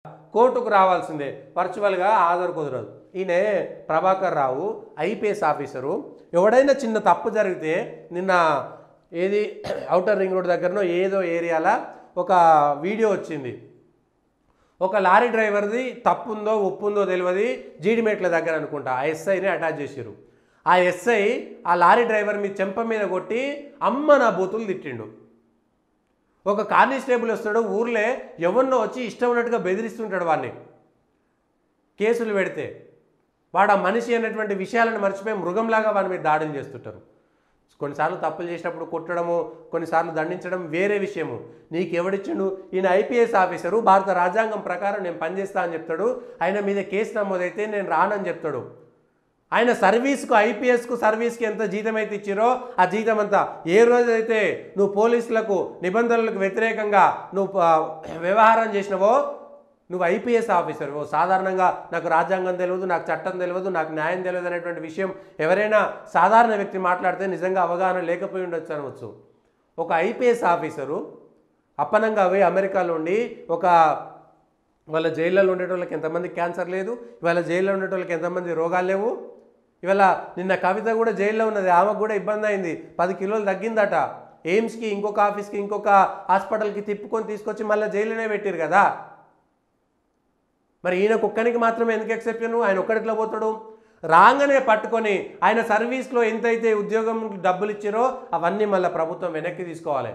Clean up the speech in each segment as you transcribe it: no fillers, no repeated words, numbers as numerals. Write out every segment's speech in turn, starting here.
కోర్టుకు రావాల్సిందే, వర్చువల్గా హాజరు కుదరదు. ఈయన ప్రభాకర్ రావు ఐపీఎస్ ఆఫీసరు. ఎవడైనా చిన్న తప్పు జరిగితే నిన్న ఏది ఔటర్ రింగ్ రోడ్ దగ్గరనో ఏదో ఏరియాలో ఒక వీడియో వచ్చింది. ఒక లారీ డ్రైవర్ది తప్పు ఉందో ఒప్పు ఉందో తెలియదు, జీడిమెట్ల దగ్గర అనుకుంటా ఆ ఎస్ఐని అటాచ్ చేసిరు. ఆ ఎస్ఐ ఆ లారీ డ్రైవర్ మీ చెంప మీద కొట్టి అమ్మ నా బూతులు తిట్టిండు. ఒక కానిస్టేబుల్ వస్తాడు, ఊర్లే ఎవరినో వచ్చి ఇష్టం ఉన్నట్టుగా బెదిరిస్తుంటాడు. వాడిని కేసులు పెడితే వాడు ఆ మనిషి అనేటువంటి విషయాలను మర్చిపోయి మృగంలాగా వాడి మీద దాడులు చేస్తుంటారు. కొన్నిసార్లు తప్పులు చేసినప్పుడు కొట్టడము, కొన్నిసార్లు దండించడం వేరే విషయము. నీకు ఎవడిచ్చిండు? ఈయన ఐపీఎస్ ఆఫీసరు, భారత రాజ్యాంగం ప్రకారం నేను పనిచేస్తా అని చెప్తాడు. ఆయన మీద కేసు నమోదైతే నేను రానని చెప్తాడు. ఆయన సర్వీస్కు, ఐపీఎస్కు సర్వీస్కి ఎంత జీతం అయితే ఇచ్చిరో ఆ జీతం అంతా ఏ రోజైతే నువ్వు పోలీసులకు నిబంధనలకు వ్యతిరేకంగా నువ్వు వ్యవహారం చేసినవో నువ్వు ఐపీఎస్ ఆఫీసర్. సాధారణంగా నాకు రాజ్యాంగం తెలియదు, నాకు చట్టం తెలియదు, నాకు న్యాయం తెలియదు అనేటువంటి విషయం ఎవరైనా సాధారణ వ్యక్తి మాట్లాడితే నిజంగా అవగాహన లేకపోయి ఉండొచ్చు అనవచ్చు. ఒక ఐపీఎస్ ఆఫీసరు అప్పనంగా పోయి అమెరికాలో ఉండి వాళ్ళ జైల్లో ఉండేటోళ్ళకి ఎంతమంది క్యాన్సర్ లేదు, ఇవాళ జైల్లో ఉండేటోళ్ళకి ఎంతమంది రోగాలు లేవు. ఇవాళ నిన్న కవిత కూడా జైల్లో ఉన్నది, ఆమెకు కూడా ఇబ్బంది అయింది, 10 కిలోలు తగ్గిందట. ఎయిమ్స్కి ఇంకొక ఆఫీస్కి ఇంకొక హాస్పిటల్కి తిప్పుకొని తీసుకొచ్చి మళ్ళీ జైల్లోనే పెట్టారు కదా. మరి ఈయన కుక్కనికి మాత్రమే ఎందుకు ఎక్సెప్షన్? ఆయన ఒక్కడిట్లో పోతాడు. రాగానే పట్టుకొని ఆయన సర్వీస్లో ఎంతైతే ఉద్యోగం డబ్బులు ఇచ్చారో అవన్నీ మళ్ళీ ప్రభుత్వం వెనక్కి తీసుకోవాలి.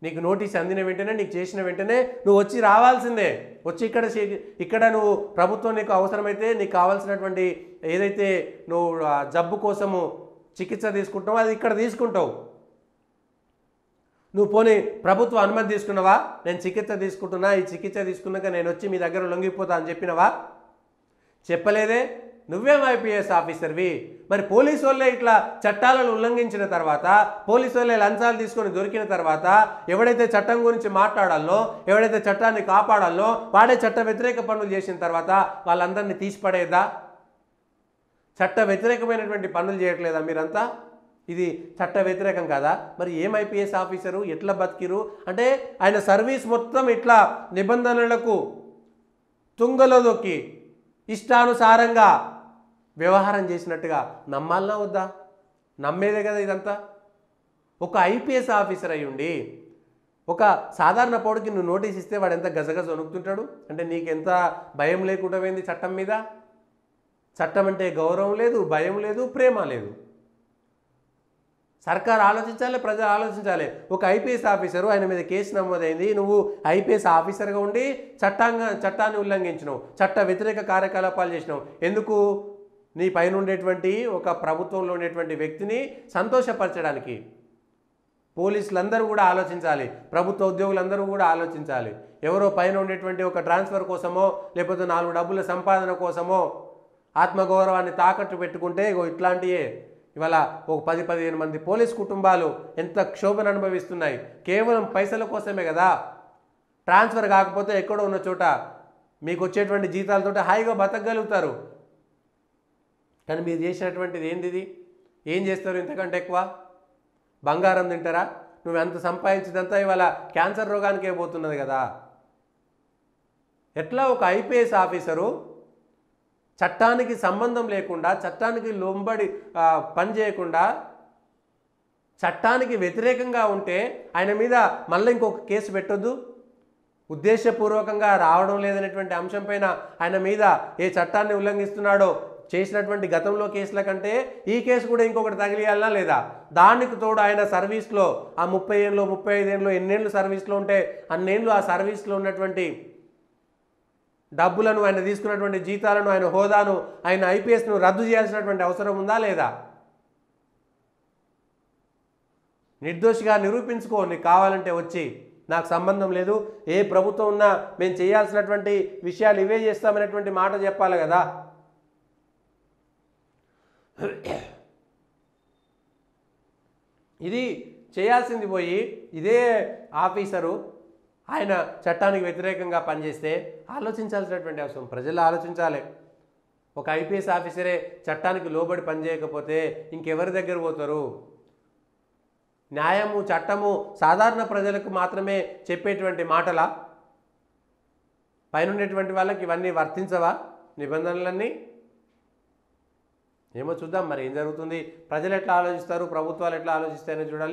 నీకు నోటీస్ అందిన వెంటనే, నీకు చేసిన వెంటనే నువ్వు వచ్చి రావాల్సిందే. వచ్చి ఇక్కడ నువ్వు ప్రభుత్వం నీకు అవసరమైతే నీకు కావాల్సినటువంటి ఏదైతే నువ్వు జబ్బు కోసము చికిత్స తీసుకుంటావో అది ఇక్కడ తీసుకుంటావు. నువ్వు పోనీ ప్రభుత్వ అనుమతి తీసుకున్నావా? నేను చికిత్స తీసుకుంటున్నా, ఈ చికిత్స తీసుకున్నాక నేను వచ్చి మీ దగ్గర లొంగిపోతా అని చెప్పినవా? చెప్పలేదే. నువ్వేం ఐపీఎస్ ఆఫీసర్వి? మరి పోలీసు వాళ్ళే ఇట్లా చట్టాలను ఉల్లంఘించిన తర్వాత, పోలీసు వాళ్ళే లంచాలు తీసుకొని దొరికిన తర్వాత ఎవడైతే చట్టం గురించి మాట్లాడాలో, ఎవడైతే చట్టాన్ని కాపాడాలో వాడే చట్ట వ్యతిరేక పనులు చేసిన తర్వాత వాళ్ళందరినీ తీసిపడేదా? చట్ట వ్యతిరేకమైనటువంటి పనులు చేయట్లేదా మీరంతా? ఇది చట్ట వ్యతిరేకం కాదా? మరి ఏం ఐపీఎస్ ఆఫీసరు, ఎట్లా బతికిరు? అంటే ఆయన సర్వీస్ మొత్తం ఇట్లా నిబంధనలకు తుంగలో దొక్కి ఇష్టానుసారంగా వ్యవహారం చేసినట్టుగా నమ్మాలనా వద్దా? నమ్మేదే కదా ఇదంతా. ఒక ఐపీఎస్ ఆఫీసర్ అయి ఉండి ఒక సాధారణ పౌరుడికి నువ్వు నోటీస్ ఇస్తే వాడు ఎంత గజగజ వణుకుతుంటాడు. అంటే నీకెంత భయం లేకుండా పోయింది చట్టం మీద? చట్టం అంటే గౌరవం లేదు, భయం లేదు, ప్రేమ లేదు. సర్కార్ ఆలోచించాలి, ప్రజలు ఆలోచించాలి. ఒక ఐపీఎస్ ఆఫీసరు, ఆయన మీద కేసు నమోదైంది, నువ్వు ఐపీఎస్ ఆఫీసర్గా ఉండి చట్టాన్ని ఉల్లంఘించినావు, చట్ట వ్యతిరేక కార్యకలాపాలు చేసినావు. ఎందుకు? నీ పైన ఉండేటువంటి ఒక ప్రభుత్వంలో ఉండేటువంటి వ్యక్తిని సంతోషపరచడానికి. పోలీసులందరూ కూడా ఆలోచించాలి, ప్రభుత్వ ఉద్యోగులందరూ కూడా ఆలోచించాలి. ఎవరో పైన ఉండేటువంటి ఒక ట్రాన్స్ఫర్ కోసమో లేకపోతే 4 డబ్బుల సంపాదన కోసమో ఆత్మగౌరవాన్ని తాకట్టు పెట్టుకుంటే ఇట్లాంటియే ఇవాళ ఒక 10-15 మంది పోలీస్ కుటుంబాలు ఎంత క్షోభను అనుభవిస్తున్నాయి. కేవలం పైసల కోసమే కదా. ట్రాన్స్ఫర్ కాకపోతే ఎక్కడో ఉన్న చోట మీకు వచ్చేటువంటి జీతాలతో హాయిగా బతకగలుగుతారు. కానీ మీరు చేసినటువంటిది ఏంటిది? ఏం చేస్తారు ఇంతకంటే ఎక్కువ? బంగారం తింటారా? నువ్వు ఎంత సంపాదించినంతా ఇవాళ క్యాన్సర్ రోగానికే పోతున్నది కదా. ఎట్లా ఒక ఐపీఎస్ ఆఫీసరు చట్టానికి సంబంధం లేకుండా, చట్టానికి లోబడి పని చేయకుండా, చట్టానికి వ్యతిరేకంగా ఉంటే ఆయన మీద మళ్ళీ ఇంకొక కేసు పెట్టొద్దు? ఉద్దేశపూర్వకంగా రావడం లేదనేటువంటి అంశం పైన ఆయన మీద ఏ చట్టాన్ని ఉల్లంఘిస్తున్నాడో చేసినటువంటి గతంలో కేసుల కంటే ఈ కేసు కూడా ఇంకొకటి తగిలియాలనా లేదా? దానికి తోడు ఆయన సర్వీస్లో ఆ 30 ఏళ్ళు 35 ఏళ్ళు ఎన్నేళ్ళు సర్వీస్లో ఉంటే అన్నేళ్ళు ఆ సర్వీస్లో ఉన్నటువంటి డబ్బులను, ఆయన తీసుకున్నటువంటి జీతాలను, ఆయన హోదాను, ఆయన ఐపీఎస్ను రద్దు చేయాల్సినటువంటి అవసరం ఉందా లేదా? నిర్దోషిగా నిరూపించుకో. నీకు కావాలంటే వచ్చి, నాకు సంబంధం లేదు, ఏ ప్రభుత్వం ఉన్నా మేము చేయాల్సినటువంటి విషయాలు ఇవే చేస్తామనేటువంటి మాట చెప్పాలి కదా. ఇది చేయాల్సింది పోయి ఇదే ఆఫీసరు ఆయన చట్టానికి వ్యతిరేకంగా పనిచేస్తే ఆలోచించాల్సినటువంటి అవసరం ప్రజలు ఆలోచించాలి. ఒక ఐపీఎస్ ఆఫీసరే చట్టానికి లోబడి పనిచేయకపోతే ఇంకెవరి దగ్గర పోతారు? న్యాయము, చట్టము సాధారణ ప్రజలకు మాత్రమే చెప్పేటువంటి మాటలా? పైన ఉండేటువంటి వాళ్ళకి ఇవన్నీ వర్తించవా నిబంధనలన్నీ? ఏమో చూద్దాం మరి ఏం జరుగుతుంది, ప్రజలు ఎట్లా ఆలోచిస్తారు, ప్రభుత్వాలు ఎట్లా ఆలోచిస్తాయని చూడాలి.